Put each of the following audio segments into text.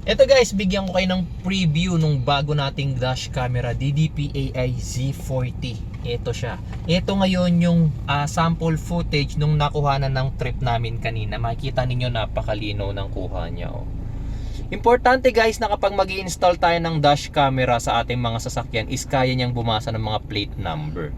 Ito guys, bigyan ko kayo ng preview nung bago nating dash camera DDPAI Z40. Ito siya. Ito ngayon yung sample footage nung nakuhanan ng trip namin kanina. Makikita ninyo napakalinaw ng kuha niya. Oh. Importante guys na kapag mag-i-install tayo ng dash camera sa ating mga sasakyan is kaya niyang bumasa ng mga plate number.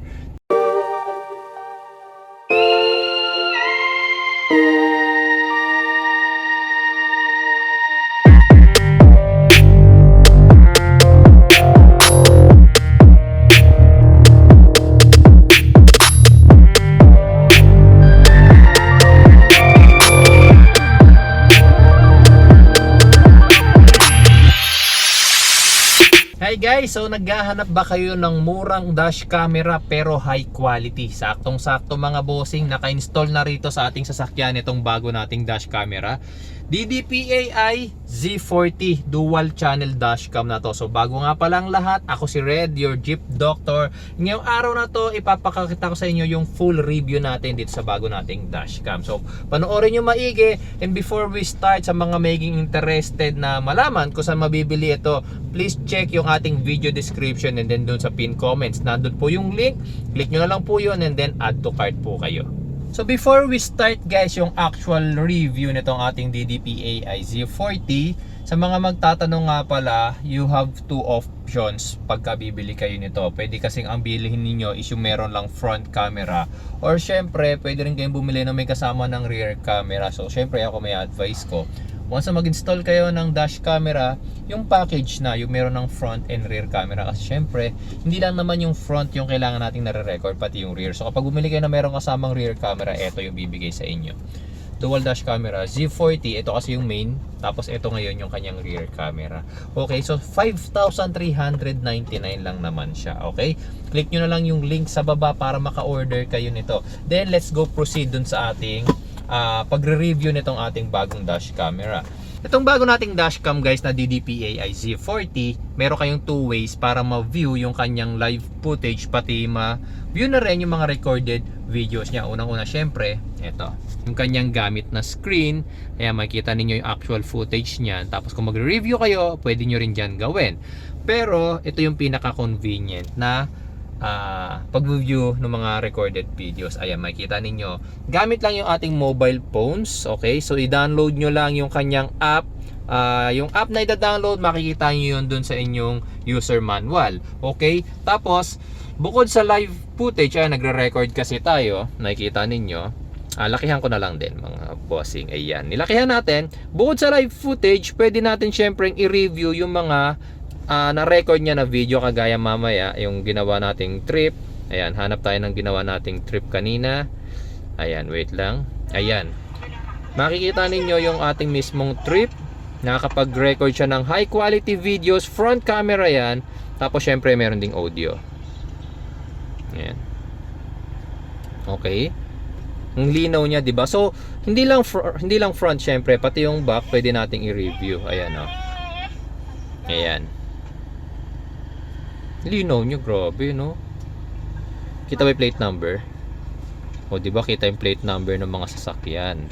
Hi guys, so naghahanap ba kayo ng murang dash camera pero high quality? Saktong-sakto mga bossing, naka-install na rito sa ating sasakyan itong bago nating dash camera DDPAI Z40 dual channel dashcam na to. So bago nga palang lahat, ako si Red, your Jeep Doctor. Ngayong araw na to, ipapakita ko sa inyo yung full review natin dito sa bago nating dashcam. So panoorin nyo maigi, and before we start, sa mga maging interested na malaman kung saan mabibili ito, please check yung ating video description and then dun sa pin comments. Nandun po yung link, click nyo na lang po yun and then add to cart po kayo. So before we start guys yung actual review nitong ating DDPAI Z40, sa mga magtatanong nga pala, you have two options pagka bibili kayo nito. Pwede kasing ang bilihin niyo is yung meron lang front camera, or syempre pwede rin kayong bumili na may kasama ng rear camera. So syempre ako may advice ko, once na mag-install kayo ng dash camera, yung package na yung meron ng front and rear camera, kasi syempre hindi lang naman yung front yung kailangan nating nare-record, pati yung rear. So kapag bumili kayo na meron kasamang rear camera, ito yung bibigay sa inyo. Dual dash camera Z40, ito kasi yung main, tapos ito ngayon yung kanyang rear camera. Okay, so 5,399 lang naman siya. Okay, click nyo na lang yung link sa baba para maka-order kayo nito. Then let's go proceed dun sa ating pagre-review nitong ating bagong dash camera. Itong bago nating dashcam guys na DDPAI Z40, meron kayong two ways para ma-view yung kanyang live footage, pati ma-view na rin yung mga recorded videos niya. Unang-una syempre, ito, yung kanyang gamit na screen. Kaya makikita ninyo yung actual footage niyan. Tapos kung magre-review kayo, pwede nyo rin dyan gawin. Pero ito yung pinaka-convenient na pag-view ng mga recorded videos. Ayan, makikita ninyo. Gamit lang yung ating mobile phones. Okay, so i-download nyo lang yung kanyang app. Yung app na i-download, makikita nyo yun dun sa inyong user manual. Okay, tapos bukod sa live footage, nagre-record kasi tayo, nakikita ninyo. Lakihan ko na lang din mga bossing. Ayan, nilakihan natin. Bukod sa live footage, pwede natin syempre i-review yung mga na-record niya na video, kagaya mamaya yung ginawa nating trip. Ayan, hanap tayo ng ginawa nating trip kanina. Ayan, wait lang. Ayan, makikita ninyo yung ating mismong trip. Nakakapag-record siya ng high quality videos, front camera yan. Tapos syempre meron ding audio. Ayan. Okay, ang linaw niya, 'di ba? So hindi lang front, syempre pati yung back pwede nating i-review. Ayan, oh. Ayan, linaw nyo, grabe, no? Kita ba yung plate number? O diba, kita yung plate number ng mga sasakyan.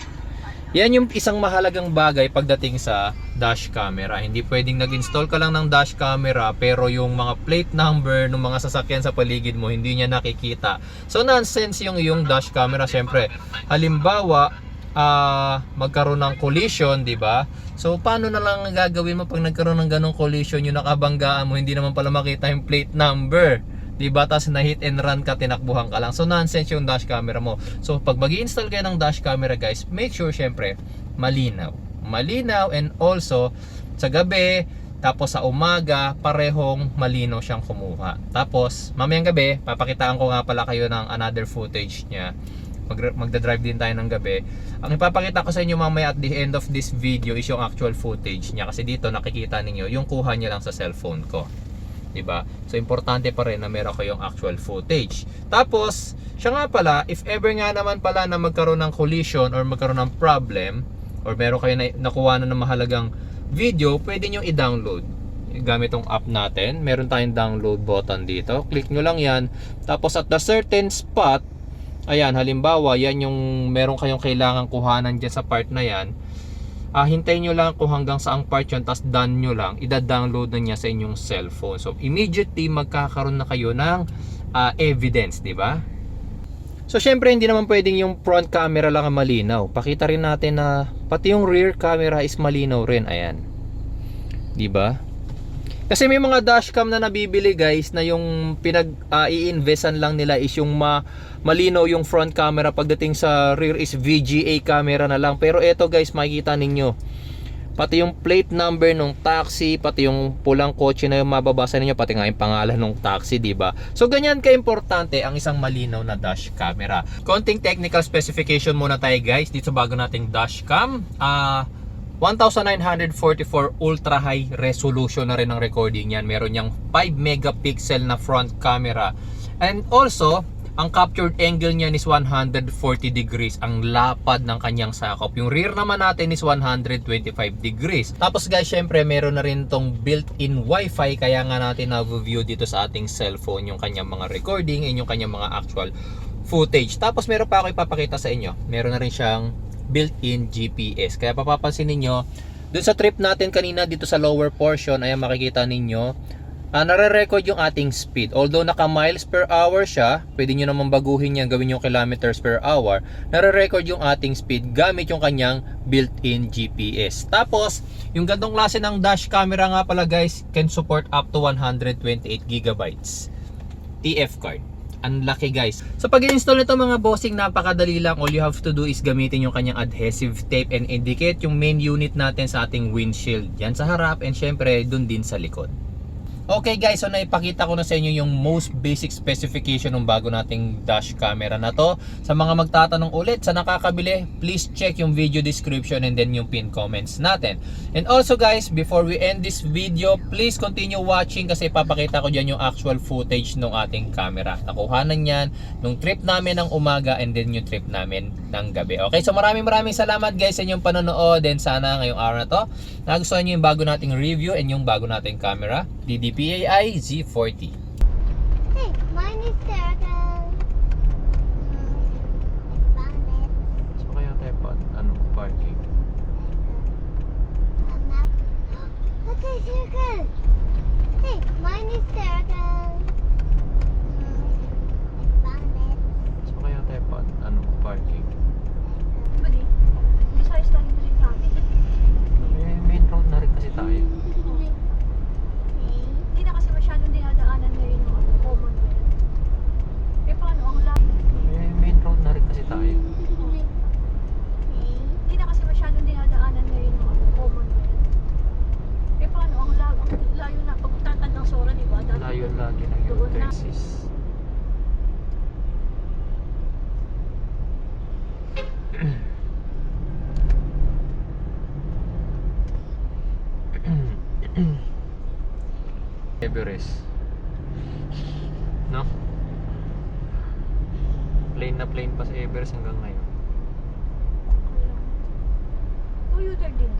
Yan yung isang mahalagang bagay pagdating sa dash camera. Hindi pwedeng nag-install ka lang ng dash camera pero yung mga plate number ng mga sasakyan sa paligid mo hindi niya nakikita. So nonsense yung dash camera. Syempre, halimbawa magkaroon ng collision, di ba? So paano na lang gagawin mo pag nagkaroon ng ganong collision, yung nakabanggaan mo hindi naman pala makita yung plate number, di ba? Tapos na hit and run ka, tinakbuhan ka lang. So nonsense yung dash camera mo. So pag mag-i-install kayo ng dash camera guys, make sure syempre malinaw, and also sa gabi tapos sa umaga parehong malinaw siyang kumuha. Tapos mamayang gabi papakitaan ko nga pala kayo ng another footage niya. Magdadrive din tayo ng gabi. Ang ipapakita ko sa inyo mamaya at the end of this video is yung actual footage niya, kasi dito nakikita ninyo yung kuha niya lang sa cellphone ko, diba? So importante pa rin na meron kayong actual footage. Tapos siya nga pala, if ever nga naman pala na magkaroon ng collision or magkaroon ng problem, or meron kayo na nakuha na ng mahalagang video, pwede nyo i-download gamit tong app natin. Meron tayong download button dito, click nyo lang yan. Tapos at the certain spot, ayan, halimbawa yan yung meron kayong kailangan kuhanan dyan sa part na yan, hintayin nyo lang kung hanggang saang part yun, tapos done nyo lang, ida-download na niya sa inyong cellphone. So immediately magkakaroon na kayo ng evidence, di ba? So syempre hindi naman pwedeng yung front camera lang ang malinaw. Pakita rin natin na pati yung rear camera is malinaw rin. Ayan. Di ba? Kasi may mga dashcam na nabibili guys na yung i-investan lang nila is yung malinaw yung front camera, pagdating sa rear is VGA camera na lang. Pero eto guys, makikita ninyo pati yung plate number ng taxi, pati yung pulang kotse na yung mababasa ninyo, pati nga yung pangalan ng taxi, di ba? So ganyan ka-importante ang isang malinaw na dash camera. Konting technical specification muna tayo guys dito sa bago nating dashcam. 1944 ultra high resolution na rin ang recording yan. Meron niyang 5 megapixel na front camera. And also, ang captured angle niyan is 140 degrees. Ang lapad ng kanyang sakop. Yung rear naman natin is 125 degrees. Tapos guys, syempre meron na rin tong built-in wifi. Kaya nga natin na-view dito sa ating cellphone yung kanyang mga recording and yung kanyang mga actual footage. Tapos meron pa ako ipapakita sa inyo. Meron na rin siyang built-in GPS. Kaya papapansin ninyo, dun sa trip natin kanina dito sa lower portion, ayan makikita ninyo, nare-record yung ating speed. Although naka miles per hour siya, pwede nyo naman baguhin yan, gawin yung kilometers per hour. Nare-record yung ating speed gamit yung kanyang built-in GPS. Tapos, yung gandong klase ng dash camera nga pala guys, can support up to 128 gigabytes TF card. Unlucky guys. So pag i-install nito mga bossing, napakadali lang. All you have to do is gamitin yung kanyang adhesive tape and indicate yung main unit natin sa ating windshield. Yan sa harap and syempre dun din sa likod. Okay guys, so naipakita ko na sa inyo yung most basic specification ng bago nating dash camera na to. Sa mga magtatanong ulit sa nakakabili, please check yung video description and then yung pin comments natin. And also guys, before we end this video, please continue watching kasi ipapakita ko dyan yung actual footage ng ating camera. Nakuhanan yan nung trip namin ng umaga and then yung trip namin ng gabi. Okay, so maraming salamat guys sa inyong panonood, and sana ngayong araw na to nagustuhan nyo yung bago nating review and yung bago nating camera, DPAI Z40. Hey, mine is turtle. Found it. So kaya tayo pa, parking? Okay, circle. Hey, mine is turtle. Found it. So kaya tayo pa, parking? Bali, size lang yung rin natin. Main road na rin kasi tayo. Hindi na kasi masyadong dinadaanan ngayon ng Commonwealth. Eh paano ang Main road na rin kasi tayo. Hindi na kasi masyadong dinadaanan ngayon ng Commonwealth. Eh paano ang layo na pagtatad ng Sora, di ba? Layo lagi ng Doon na. U-Texas. Everest. No? Plain na plain pa sa Everest hanggang ngayon. Oh, U-turn din.